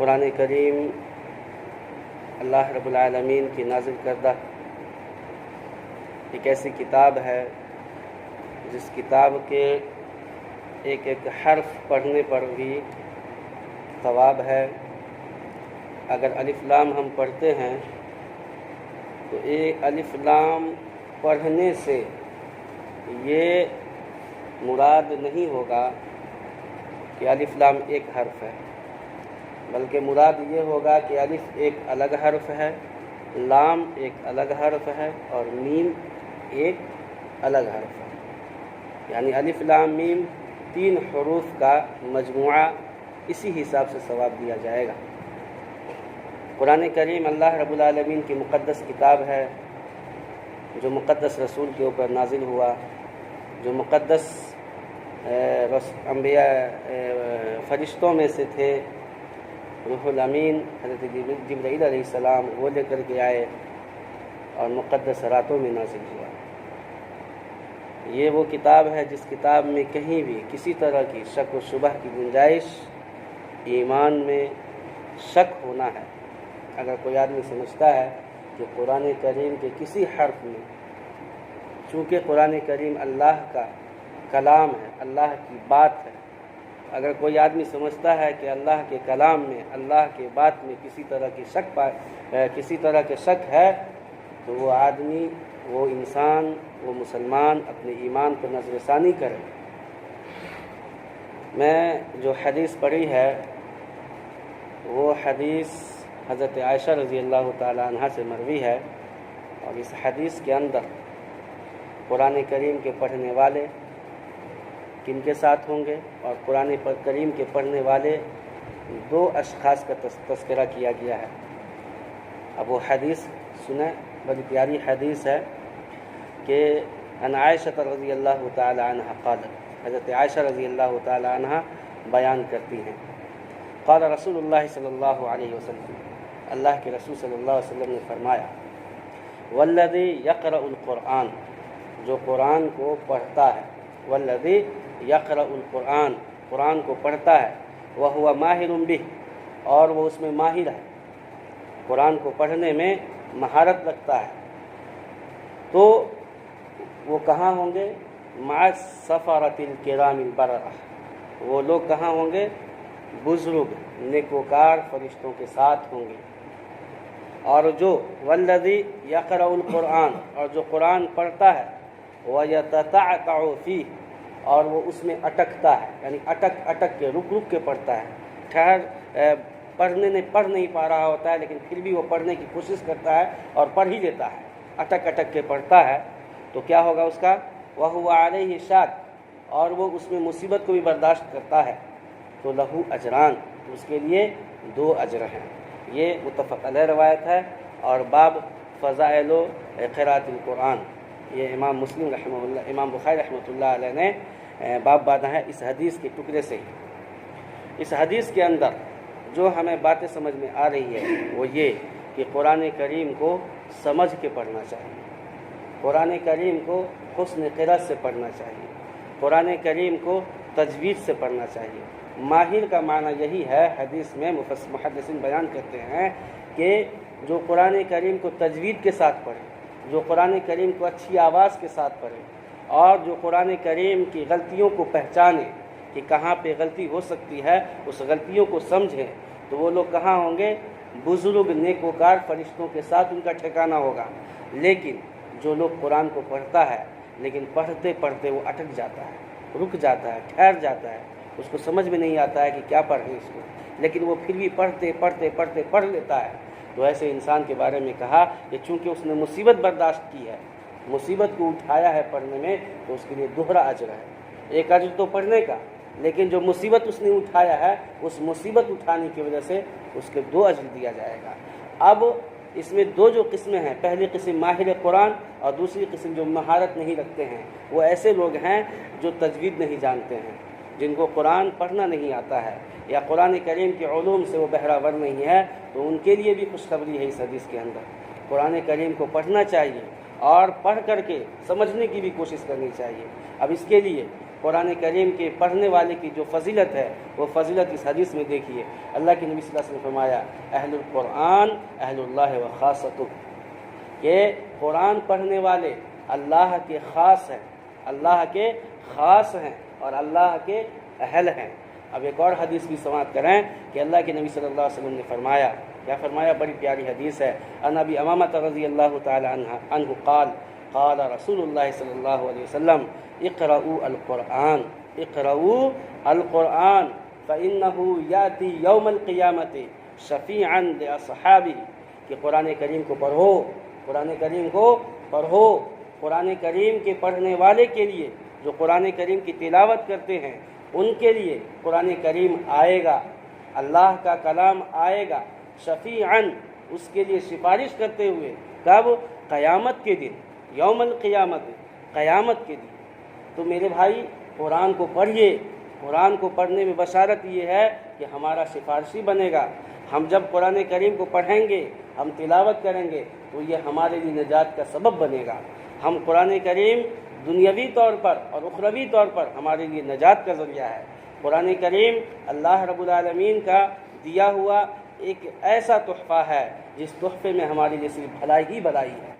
قرآن کریم اللہ رب العالمین کی نازل کردہ ایک ایسی کتاب ہے جس کتاب کے ایک ایک حرف پڑھنے پر بھی ثواب ہے۔ اگر الف لام ہم پڑھتے ہیں تو یہ الف لام پڑھنے سے یہ مراد نہیں ہوگا کہ الف لام ایک حرف ہے، بلکہ مراد یہ ہوگا کہ الف ایک الگ حرف ہے، لام ایک الگ حرف ہے اور میم ایک الگ حرف ہے، یعنی الف لام میم 3 حروف کا مجموعہ، اسی حساب سے ثواب دیا جائے گا۔ قرآن کریم اللہ رب العالمین کی مقدس کتاب ہے، جو مقدس رسول کے اوپر نازل ہوا، جو مقدس انبیاء فرشتوں میں سے تھے، روح الامین حضرت جبرائیل علیہ السلام وہ لے کر کے آئے اور مقدس راتوں میں نازل ہوا۔ یہ وہ کتاب ہے جس کتاب میں کہیں بھی کسی طرح کی شک و شبہ کی گنجائش، ایمان میں شک ہونا ہے۔ اگر کوئی آدمی سمجھتا ہے کہ قرآن کریم کے کسی حرف میں، چونکہ قرآن کریم اللہ کا کلام ہے، اللہ کی بات ہے، اگر کوئی آدمی سمجھتا ہے کہ اللہ کے کلام میں، اللہ کے بات میں کسی طرح کے شک ہے، تو وہ آدمی، وہ انسان، وہ مسلمان اپنے ایمان پر نظر ثانی کرے۔ میں جو حدیث پڑھی ہے وہ حدیث حضرت عائشہ رضی اللہ تعالی عنہا سے مروی ہے، اور اس حدیث کے اندر قرآن کریم کے پڑھنے والے کن کے ساتھ ہوں گے، اور قرآن کریم کے پڑھنے والے 2 اشخاص کا تذکرہ کیا گیا ہے۔ اب وہ حدیث سنیں، بڑی پیاری حدیث ہے کہ ان عائشہ رضی اللہ تعالی عنہ قالت، حضرت عائشہ رضی اللہ تعالی عنہ بیان کرتی ہیں، قال رسول اللہ صلی اللہ علیہ وسلم، اللہ کے رسول صلی اللہ علیہ وسلم نے فرمایا، والذی یقرأ القرآن، جو قرآن کو پڑھتا ہے، والذی یقرأ القرآن، قرآن کو پڑھتا ہے، وہو ماہر بہ، اور وہ اس میں ماہر ہے، قرآن کو پڑھنے میں مہارت رکھتا ہے، تو وہ کہاں ہوں گے؟ مع السفرۃ الکرام البررہ، وہ لوگ کہاں ہوں گے؟ بزرگ نیکوکار فرشتوں کے ساتھ ہوں گے۔ اور جو والذی یقرأ القرآن، اور جو قرآن پڑھتا ہے، ویتتعتع فیہ، اور وہ اس میں اٹکتا ہے، یعنی اٹک کے رک کے پڑھتا ہے، پڑھ نہیں پا رہا ہوتا ہے لیکن پھر بھی وہ پڑھنے کی کوشش کرتا ہے اور پڑھ ہی لیتا ہے، اٹک کے پڑھتا ہے، تو کیا ہوگا اس کا؟ وَهُوَ عَلَيْهِ شَاق، اور وہ اس میں مصیبت کو بھی برداشت کرتا ہے، تو لہو اجران، اس کے لیے 2 اجر ہیں۔ یہ متفق علیہ روایت ہے، اور باب فضائل قراءۃ القرآن، یہ امام مسلم رحمہ اللہ، امام بخاری رحمۃ اللہ علیہ نے باب باندھا ہے اس حدیث کے ٹکڑے سے ہی۔ اس حدیث کے اندر جو ہمیں باتیں سمجھ میں آ رہی ہے وہ یہ کہ قرآن کریم کو سمجھ کے پڑھنا چاہیے، قرآن کریم کو حسن قرأت سے پڑھنا چاہیے، قرآن کریم کو تجوید سے پڑھنا چاہیے۔ ماہر کا معنی یہی ہے، حدیث میں محدثین بیان کرتے ہیں کہ جو قرآن کریم کو تجوید کے ساتھ پڑھے، جو قرآن کریم کو اچھی آواز کے ساتھ پڑھے، اور جو قرآن کریم کی غلطیوں کو پہچانے کہ کہاں پہ غلطی ہو سکتی ہے، اس غلطیوں کو سمجھیں، تو وہ لوگ کہاں ہوں گے؟ بزرگ نیکوکار فرشتوں کے ساتھ ان کا ٹھکانہ ہوگا۔ لیکن جو لوگ قرآن کو پڑھتا ہے لیکن پڑھتے پڑھتے وہ اٹک جاتا ہے، رک جاتا ہے، ٹھہر جاتا ہے، اس کو سمجھ میں نہیں آتا ہے کہ کیا پڑھیں اس کو، لیکن وہ پھر بھی پڑھتے پڑھ لیتا ہے، تو ایسے انسان کے بارے میں کہا کہ چونکہ اس نے مصیبت برداشت کی ہے، مصیبت کو اٹھایا ہے پڑھنے میں، تو اس کے لیے 2 اجر ہے۔ ایک اجر تو پڑھنے کا، لیکن جو مصیبت اس نے اٹھایا ہے، اس مصیبت اٹھانے کی وجہ سے اس کے 2 اجر دیا جائے گا۔ اب اس میں 2 جو قسمیں ہیں، پہلی قسم ماہر قرآن اور دوسری قسم جو مہارت نہیں رکھتے ہیں، وہ ایسے لوگ ہیں جو تجوید نہیں جانتے ہیں، جن کو قرآن پڑھنا نہیں آتا ہے یا قرآن کریم کے علوم سے وہ بہرہ نہیں ہے، تو ان کے لیے بھی خوشخبری ہے اس حدیث کے اندر۔ قرآن کریم کو پڑھنا چاہیے اور پڑھ کر کے سمجھنے کی بھی کوشش کرنی چاہیے۔ اب اس کے لیے قرآن کریم کے پڑھنے والے کی جو فضیلت ہے وہ فضیلت اس حدیث میں دیکھیے۔ اللہ کے نبی صلی اللہ علیہ وسلم نے فرمایا اہل القرآن اہل اللہ و خاصتہ، کہ قرآن پڑھنے والے اللہ کے خاص ہیں، اللہ کے خاص ہیں اور اللہ کے اہل ہیں۔ اب ایک اور حدیث بھی سماعت کریں کہ اللہ کے نبی صلی اللہ علیہ وسلم نے فرمایا، کیا فرمایا؟ بڑی پیاری حدیث ہے۔ عن ابی امامہ رضی اللہ تعالی عنہ قال قال رسول اللہ صلی اللہ علیہ وسلم اقرؤوا القرآن اقرؤوا القرآن فإنه یأتی یوم القیامۃ شفیعا لأصحابہ، کہ قرآن کریم کو پڑھو، قرآن کریم کو پڑھو۔ قرآن کریم کے پڑھنے والے کے لیے، جو قرآن کریم کی تلاوت کرتے ہیں، ان کے لیے قرآن کریم آئے گا، اللہ کا کلام آئے گا، شفیعاً، اس کے لیے سفارش کرتے ہوئے۔ کب؟ قیامت کے دن، یوم القیامت، قیامت کے دن۔ تو میرے بھائی قرآن کو پڑھیے، قرآن کو پڑھنے میں بشارت یہ ہے کہ ہمارا سفارشی بنے گا۔ ہم جب قرآن کریم کو پڑھیں گے، ہم تلاوت کریں گے تو یہ ہمارے لیے نجات کا سبب بنے گا۔ ہم قرآن کریم دنیاوی طور پر اور اخروی طور پر ہمارے لیے نجات کا ذریعہ ہے۔ قرآن کریم اللہ رب العالمین کا دیا ہوا ایک ایسا تحفہ ہے جس تحفے میں ہمارے لیے صرف بھلائی ہی بھلائی ہے۔